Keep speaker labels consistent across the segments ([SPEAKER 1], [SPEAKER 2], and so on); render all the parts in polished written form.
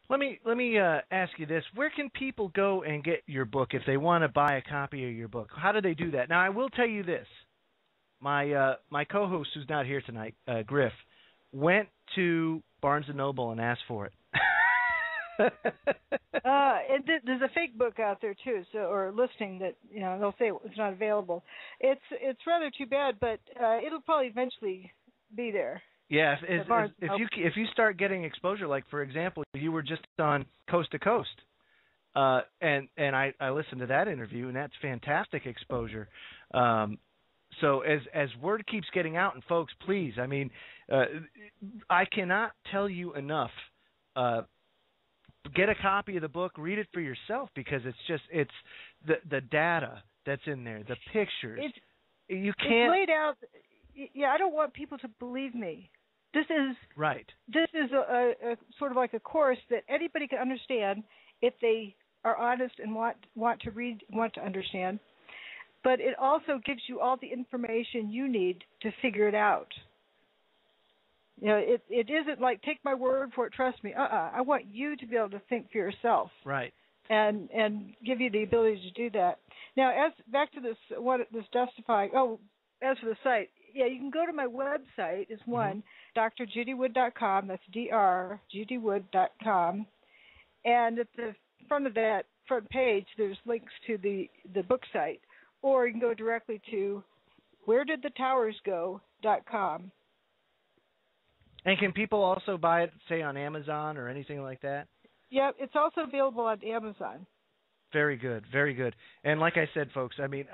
[SPEAKER 1] Let me ask you this: where can people go and get your book if they want to buy a copy of your book? How do they do that? Now, I will tell you this: my co-host, who's not here tonight, Griff, went to Barnes and Noble and asked for it.
[SPEAKER 2] There's a fake book out there too, or listing that they'll say it's not available. It's rather too bad, but it'll probably eventually be there.
[SPEAKER 1] Yeah, if you start getting exposure, like for example, you were just on Coast to Coast, and I listened to that interview, and that's fantastic exposure. So as word keeps getting out, and folks, please, I mean, I cannot tell you enough. Get a copy of the book, read it for yourself, because it's the data that's in there, the pictures. You can't.
[SPEAKER 2] It's laid out. Yeah, I don't want people to believe me. This is
[SPEAKER 1] right.
[SPEAKER 2] This is a sort of like a course that anybody can understand if they are honest and want to read, want to understand. But it also gives you all the information you need to figure it out. It isn't like take my word for it, trust me. I want you to be able to think for yourself.
[SPEAKER 1] Right.
[SPEAKER 2] And give you the ability to do that. Now, back to this justifying. Oh, as for the site, yeah, you can go to my website. It's drjudywood.com. That's drjudywood.com. And at the front of that front page, there's links to the book site, or you can go directly to wheredidthetowersgo.com.
[SPEAKER 1] And can people also buy it, say, on Amazon or anything like that?
[SPEAKER 2] Yeah, it's also available on Amazon.
[SPEAKER 1] Very good, very good. And like I said, folks, I mean,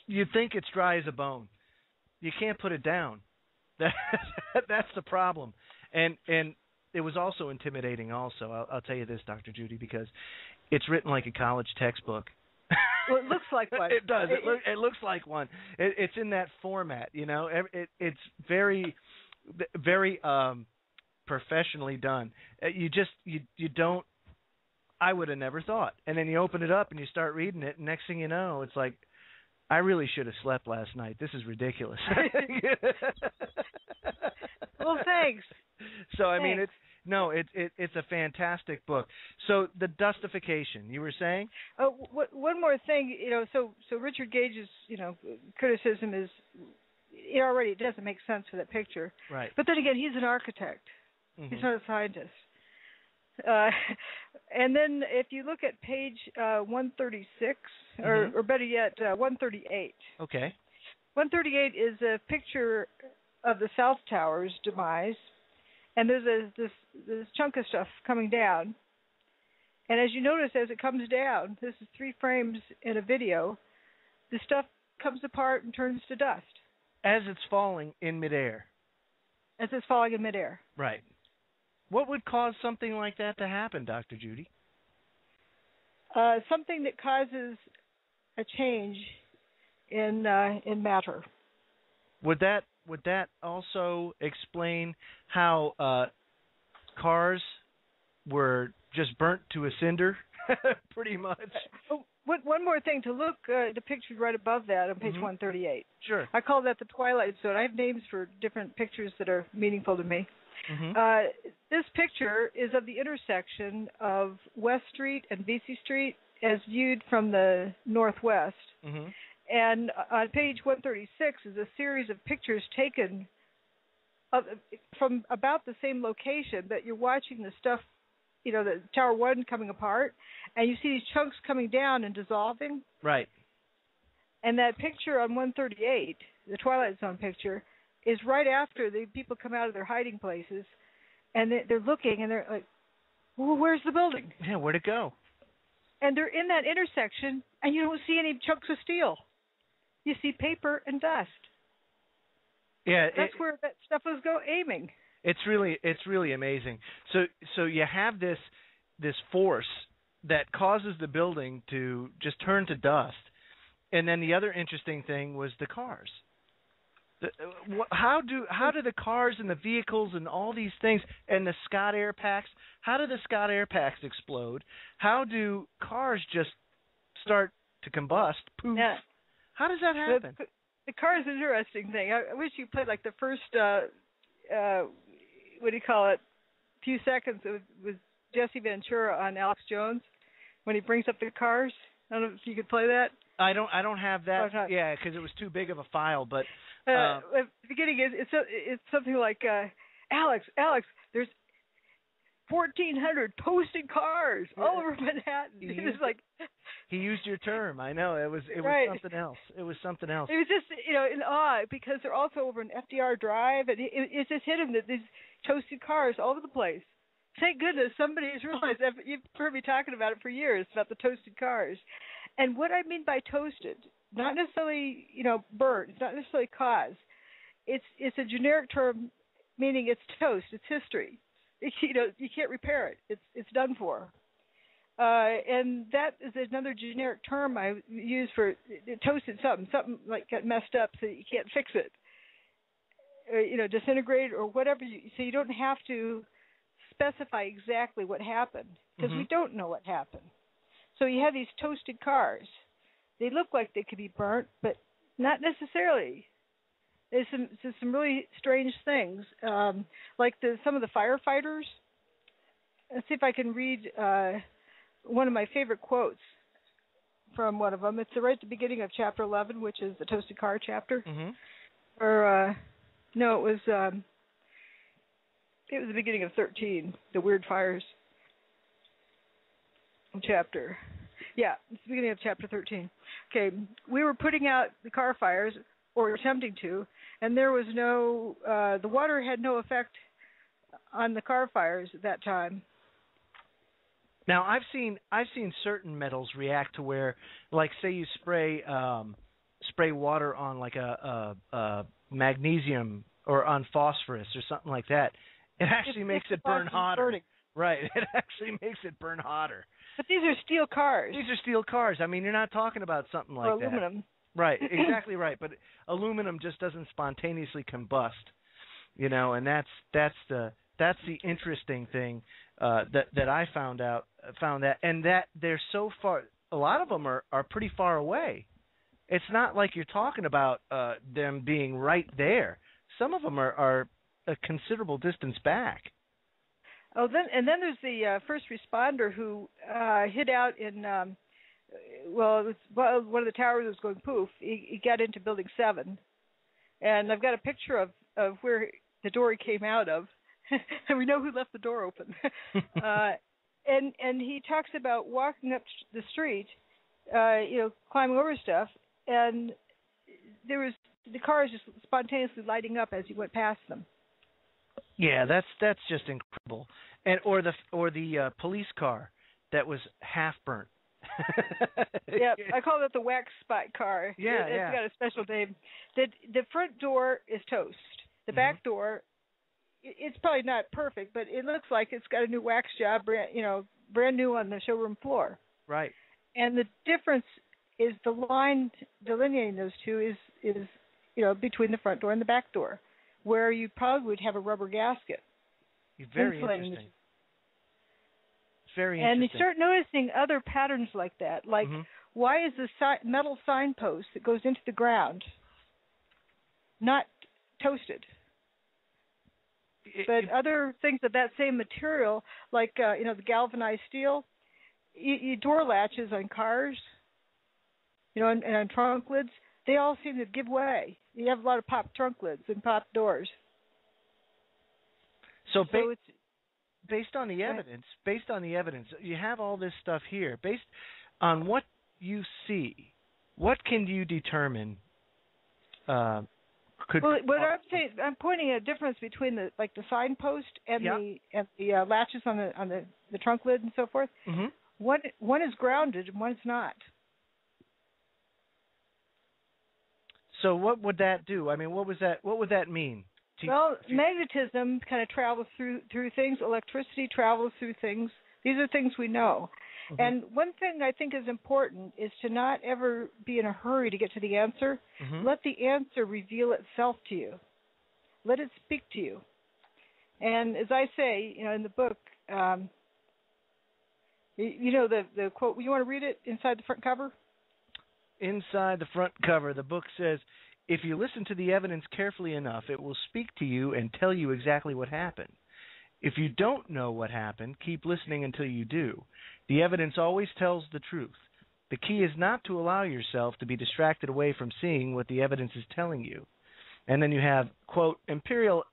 [SPEAKER 1] you'd think it's dry as a bone. You can't put it down. That's the problem. And it was also intimidating also. I'll tell you this, Dr. Judy, because it's written like a college textbook.
[SPEAKER 2] Well, it looks like one.
[SPEAKER 1] It does. It looks like one. It's in that format, It's very, very professionally done. You don't. I would have never thought. And then you open it up and you start reading it, and next thing you know, it's like, I really should have slept last night. This is ridiculous.
[SPEAKER 2] Well, thanks.
[SPEAKER 1] So I mean, it's a fantastic book. So the dustification, you were saying?
[SPEAKER 2] One more thing, So Richard Gage's, criticism is, it doesn't make sense for that picture.
[SPEAKER 1] Right.
[SPEAKER 2] But then again, he's an architect. Mm-hmm. He's not a scientist. And then if you look at page 136, or better yet, 138.
[SPEAKER 1] Okay.
[SPEAKER 2] 138 is a picture of the South Tower's demise, and there's this chunk of stuff coming down. And as you notice, as it comes down, this is 3 frames in a video, the stuff comes apart and turns to dust.
[SPEAKER 1] As it's falling in midair.
[SPEAKER 2] As it's falling in midair.
[SPEAKER 1] Right. What would cause something like that to happen, Dr. Judy?
[SPEAKER 2] Something that causes a change in matter.
[SPEAKER 1] Would that also explain how cars were just burnt to a cinder, pretty much?
[SPEAKER 2] One more thing to look, the picture right above that on page 138.
[SPEAKER 1] Sure.
[SPEAKER 2] I call that the Twilight Zone. I have names for different pictures that are meaningful to me. Mm-hmm. This picture is of the intersection of West Street and Vesey Street as viewed from the northwest. Mm-hmm. And on page 136 is a series of pictures taken from about the same location, that you're watching the stuff, the Tower 1 coming apart, and you see these chunks coming down and dissolving.
[SPEAKER 1] Right.
[SPEAKER 2] And that picture on 138, the Twilight Zone picture, is right after the people come out of their hiding places, and they're looking, and they're like, well, where's the building?
[SPEAKER 1] Yeah, where'd it go?
[SPEAKER 2] And they're in that intersection, and you don't see any chunks of steel. You see paper and dust.
[SPEAKER 1] Yeah,
[SPEAKER 2] that's where that stuff was aiming.
[SPEAKER 1] It's really amazing. So you have this force that causes the building to just turn to dust, and then the other interesting thing was the cars. How do the cars and the vehicles and all these things and the Scott air packs? How do the Scott air packs explode? How do cars just start to combust? Poof. Yeah. How does that happen?
[SPEAKER 2] The car is an interesting thing. I wish you played like the first, what do you call it, few seconds with Jesse Ventura on Alex Jones when he brings up the cars. I don't know if you could play that.
[SPEAKER 1] I don't have that. Yeah, because it was too big of a file. But
[SPEAKER 2] at the beginning, it's something like, Alex, there's 1,400 toasted cars all over Manhattan.
[SPEAKER 1] He used your term. I know it was
[SPEAKER 2] right.
[SPEAKER 1] something else. It was something else.
[SPEAKER 2] It was just in awe because they're also over in FDR Drive, and it just hit him that these toasted cars all over the place. Thank goodness somebody's realized that. You've heard me talking about it for years about the toasted cars, and what I mean by toasted, not necessarily burnt. It's not necessarily cause. It's a generic term meaning it's toast. It's history. You can't repair it. It's done for. And that is another generic term I use for toasted something like got messed up so you can't fix it, or, disintegrate or whatever. So you don't have to specify exactly what happened because we don't know what happened. So you have these toasted cars. They look like they could be burnt, but not necessarily. There's some really strange things, like some of the firefighters. Let's see if I can read one of my favorite quotes from one of them. It's right at the beginning of chapter 11, which is the toasted car chapter. Or no, it was the beginning of 13, the weird fires chapter. Yeah, it's the beginning of chapter 13. Okay, we were putting out the car fires, or attempting to, and there was the water had no effect on the car fires at that time.
[SPEAKER 1] Now I've seen certain metals react to where, like, say you spray water on like a magnesium or on phosphorus or something like that. It actually makes it burn hotter.
[SPEAKER 2] Burning.
[SPEAKER 1] Right, it actually makes it burn hotter.
[SPEAKER 2] But these are steel cars.
[SPEAKER 1] These are steel cars. I mean, you're not talking about something like that.
[SPEAKER 2] Aluminum.
[SPEAKER 1] Right, exactly right. But aluminum just doesn't spontaneously combust, and that's the interesting thing that I found that, and that they're so far. A lot of them are pretty far away. It's not like you're talking about them being right there. Some of them are a considerable distance back.
[SPEAKER 2] Oh, then there's the first responder who hid out in. One of the towers was going poof. He got into Building 7, and I've got a picture of where the door he came out of, and we know who left the door open. And he talks about walking up the street, climbing over stuff, and there was the cars just spontaneously lighting up as he went past them.
[SPEAKER 1] Yeah, that's just incredible. And or the police car that was half burnt.
[SPEAKER 2] Yeah, I call it the wax spot car.
[SPEAKER 1] Yeah,
[SPEAKER 2] it's got a special name. The front door is toast. The back door, it's probably not perfect, but it looks like it's got a new wax job, brand new on the showroom floor.
[SPEAKER 1] Right. And
[SPEAKER 2] the difference is the line delineating those two is between the front door and the back door, where you probably would have a rubber gasket.
[SPEAKER 1] Very interesting. Very interesting.
[SPEAKER 2] And you start noticing other patterns like that. Like, why is the metal signpost that goes into the ground not toasted? But other things of that same material, like, the galvanized steel, door latches on cars, and on trunk lids, they all seem to give way. You have a lot of pop trunk lids and pop doors.
[SPEAKER 1] So based on the evidence, you have all this stuff here. Based on what you see, what can you determine? I'm saying, I'm pointing
[SPEAKER 2] at a difference between the signpost and the latches on the trunk lid and so forth. One is grounded and one is not.
[SPEAKER 1] So what would that do? I mean, what would that mean?
[SPEAKER 2] Well, magnetism kind of travels through things. Electricity travels through things. These are things we know. And one thing I think is important is to not ever be in a hurry to get to the answer. Let the answer reveal itself to you. Let it speak to you. And as I say, in the book, the quote, you want to read it inside the front cover?
[SPEAKER 1] Inside the front cover, the book says, "If you listen to the evidence carefully enough, it will speak to you and tell you exactly what happened. If you don't know what happened, keep listening until you do. The evidence always tells the truth. The key is not to allow yourself to be distracted away from seeing what the evidence is telling you. And then you have, quote, empirical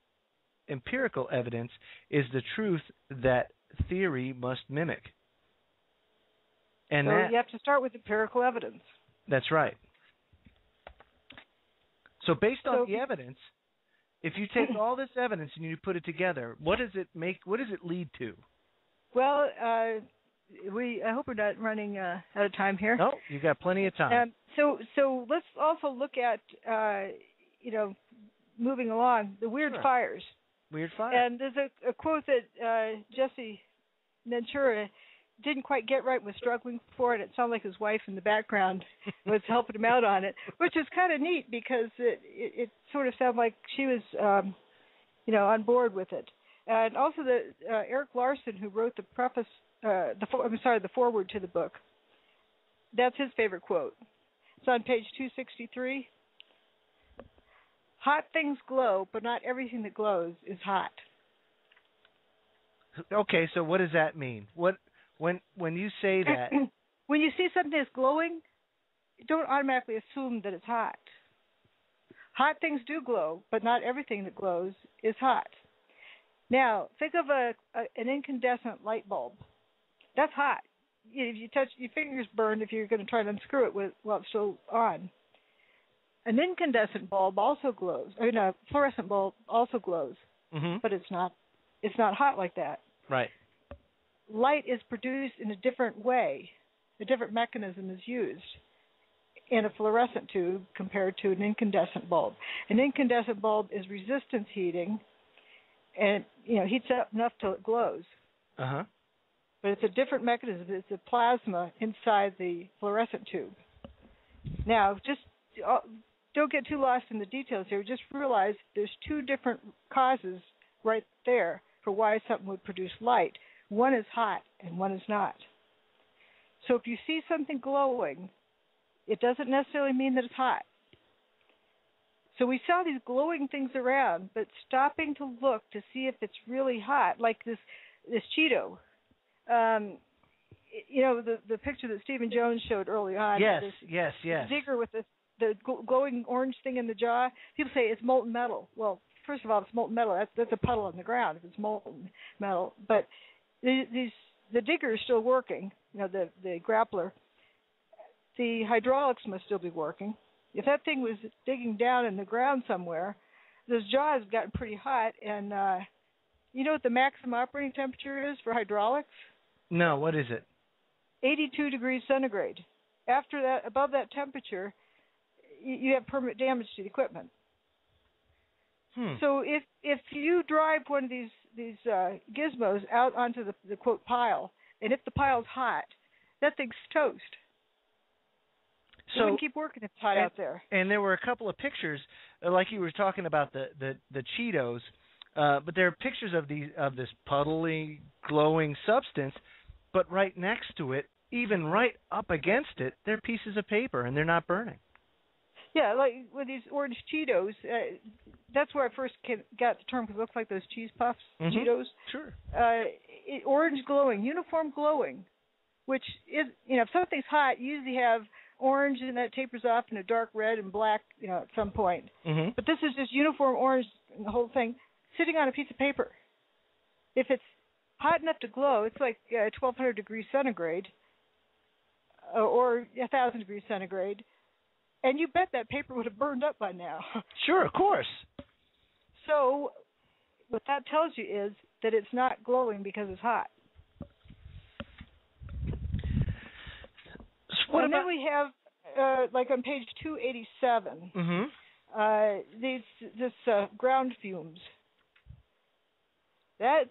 [SPEAKER 1] evidence is the truth that theory must mimic. And
[SPEAKER 2] so you have to start with empirical evidence.
[SPEAKER 1] That's right. So based on the evidence, if you take all this evidence and you put it together, what does it lead to?
[SPEAKER 2] Well, I hope we're not running out of time here.
[SPEAKER 1] No, you got plenty of time.
[SPEAKER 2] So let's also look at moving along, the weird fires.
[SPEAKER 1] Weird fires.
[SPEAKER 2] And there's a quote that Jesse Ventura didn't quite get right, was struggling for it. It sounded like his wife in the background was helping him out on it, which is kind of neat because it sort of sounded like she was, on board with it. And also Eric Larson, who wrote the preface, the foreword to the book. That's his favorite quote. It's on page 263. Hot things glow, but not everything that glows is hot.
[SPEAKER 1] Okay, so what does that mean? When you say that,
[SPEAKER 2] when you see something that's glowing, don't automatically assume that it's hot. Hot things do glow, but not everything that glows is hot. Now, think of an incandescent light bulb. That's hot. If you touch, your fingers burn if you're going to try to unscrew it while it's still on. An incandescent bulb also glows. A fluorescent bulb also glows, but it's not hot like that.
[SPEAKER 1] Right.
[SPEAKER 2] Light is produced in a different way. A different mechanism is used in a fluorescent tube compared to an incandescent bulb. An incandescent bulb is resistance heating, and heats up enough till it glows.
[SPEAKER 1] Uh-huh.
[SPEAKER 2] But it's a different mechanism. It's a plasma inside the fluorescent tube. Now, just don't get too lost in the details here. Just realize there's two different causes right there for why something would produce light. One is hot and one is not. So if you see something glowing, it doesn't necessarily mean that it's hot. So we saw these glowing things around, but stopping to look to see if it's really hot, like this Cheeto. The picture that Stephen Jones showed early on.
[SPEAKER 1] Yes.
[SPEAKER 2] Digger with the glowing orange thing in the jaw. People say it's molten metal. Well, first of all, it's molten metal. That's a puddle on the ground if it's molten metal. But the digger is still working. The grappler. The hydraulics must still be working. If that thing was digging down in the ground somewhere, those jaws have gotten pretty hot. And you know what the maximum operating temperature is for hydraulics?
[SPEAKER 1] No, what is it?
[SPEAKER 2] 82 degrees centigrade. After that, above that temperature, you have permanent damage to the equipment. So if you drive one of these gizmos out onto the quote pile, and if the pile's hot, that thing's toast. So it wouldn't keep working if it's hot out there.
[SPEAKER 1] And there were a couple of pictures, like you were talking about the Cheetos, but there are pictures of this puddly, glowing substance, but right next to it, even right up against it, they're pieces of paper, and they're not burning.
[SPEAKER 2] Yeah, like with these orange Cheetos, that's where I first got the term, because it looks like those cheese puffs, Cheetos.
[SPEAKER 1] Sure.
[SPEAKER 2] Orange glowing, uniform glowing, which is, if something's hot, you usually have orange and that tapers off in a dark red and black, at some point. But this is just uniform orange, and the whole thing, sitting on a piece of paper. If it's hot enough to glow, it's like 1,200 degrees centigrade or 1,000 degrees centigrade. And you bet that paper would have burned up by now.
[SPEAKER 1] Sure, of course.
[SPEAKER 2] So what that tells you is that it's not glowing because it's hot. And then we have, like on page 287, this ground fumes. That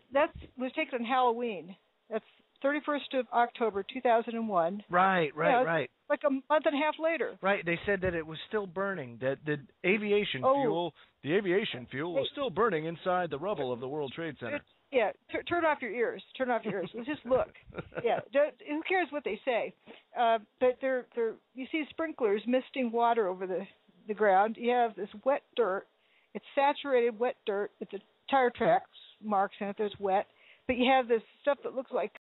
[SPEAKER 2] was taken on Halloween. That's 31st of October, 2001.
[SPEAKER 1] Right.
[SPEAKER 2] Like a month and a half later.
[SPEAKER 1] Right. They said that it was still burning. That the aviation fuel was still burning inside the rubble of the World Trade Center.
[SPEAKER 2] Turn off your ears. Let's just look. Who cares what they say? But you see sprinklers misting water over the ground. You have this wet dirt. It's saturated wet dirt with the tire tracks marks in it. There's wet, but you have this stuff that looks like